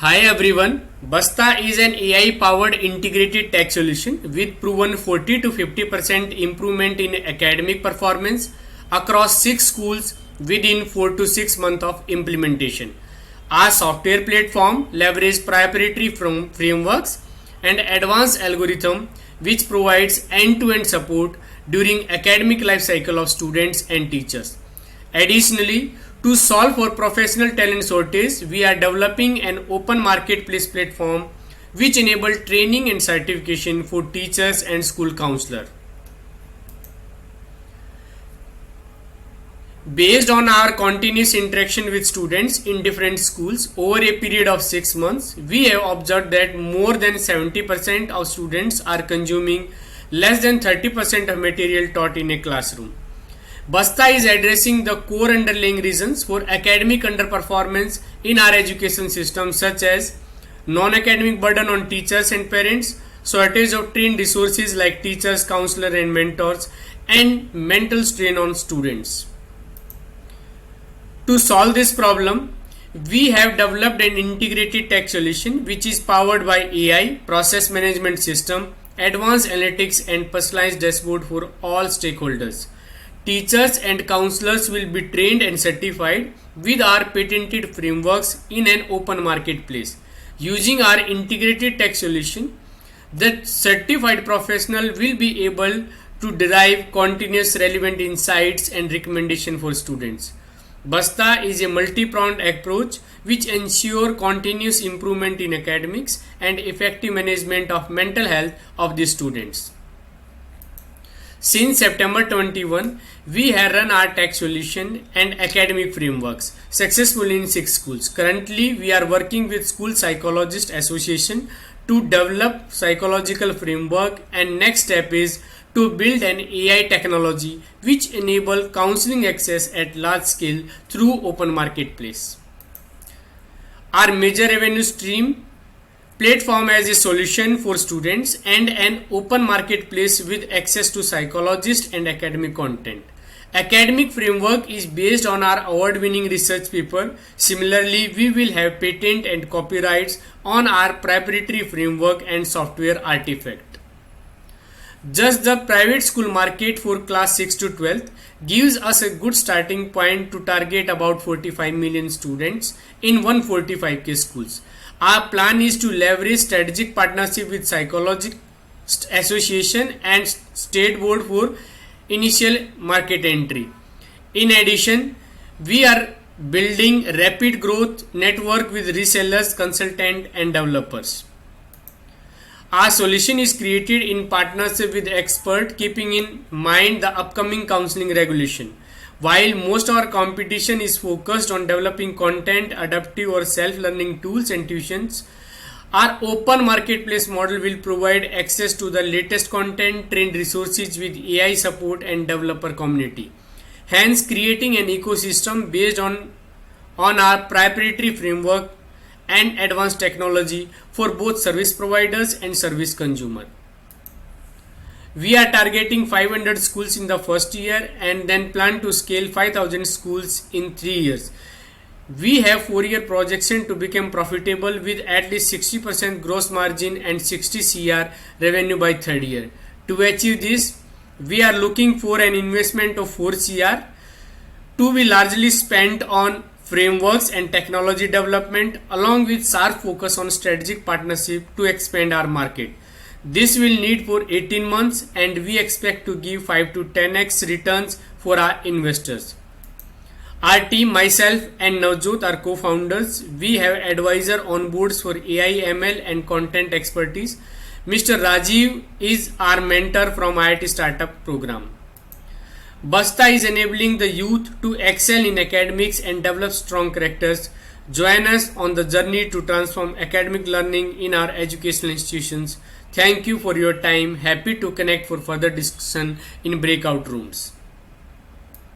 Hi everyone, Basta is an AI powered integrated tech solution with proven 40 to 50% improvement in academic performance across 6 schools within 4 to 6 months of implementation. Our software platform leverages proprietary frameworks and advanced algorithm which provides end-to-end support during academic life cycle of students and teachers. Additionally, to solve for professional talent shortage, we are developing an open marketplace platform which enable training and certification for teachers and school counselor. Based on our continuous interaction with students in different schools over a period of 6 months, we have observed that more than 70% of students are consuming less than 30% of material taught in a classroom. Basta is addressing the core underlying reasons for academic underperformance in our education system, such as non-academic burden on teachers and parents, shortage of trained resources like teachers, counselors and mentors, and mental strain on students. To solve this problem, we have developed an integrated tech solution which is powered by AI, process management system, advanced analytics and personalized dashboard for all stakeholders. Teachers and counselors will be trained and certified with our patented frameworks in an open marketplace. Using our integrated tech solution, the certified professional will be able to derive continuous relevant insights and recommendation for students. Basta is a multi-pronged approach which ensures continuous improvement in academics and effective management of mental health of the students. Since September 21, we have run our tech solution and academic frameworks successfully in 6 schools. Currently, we are working with School Psychologist Association to develop psychological framework, and next step is to build an AI technology which enable counseling access at large scale through open marketplace. Our major revenue stream platform as a solution for students and an open marketplace with access to psychologists and academic content. Academic framework is based on our award-winning research paper. Similarly, we will have patent and copyrights on our proprietary framework and software artifact. Just the private school market for class 6 to 12th gives us a good starting point to target about 45 million students in 145k schools. Our plan is to leverage strategic partnership with Psychologist Association and State Board for initial market entry. In addition, we are building rapid growth network with resellers, consultants and developers. Our solution is created in partnership with experts, keeping in mind the upcoming counseling regulation. While most of our competition is focused on developing content, adaptive or self-learning tools and tuitions, our open marketplace model will provide access to the latest content, trained resources with AI support and developer community. Hence, creating an ecosystem based on our proprietary framework and advanced technology for both service providers and service consumer. We are targeting 500 schools in the first year and then plan to scale 5,000 schools in 3 years. We have 4-year projection to become profitable with at least 60% gross margin and 60 CR revenue by 3rd year. To achieve this, we are looking for an investment of 4 CR to be largely spent on frameworks and technology development along with sharp focus on strategic partnership to expand our market. This will need for 18 months and we expect to give 5 to 10x returns for our investors. Our team, myself and Navjot are co-founders. We have advisor on boards for AI, ML and content expertise. Mr. Rajiv is our mentor from IIT Startup Program. Basta is enabling the youth to excel in academics and develop strong characters. Join us on the journey to transform academic learning in our educational institutions. Thank you for your time. Happy to connect for further discussion in breakout rooms.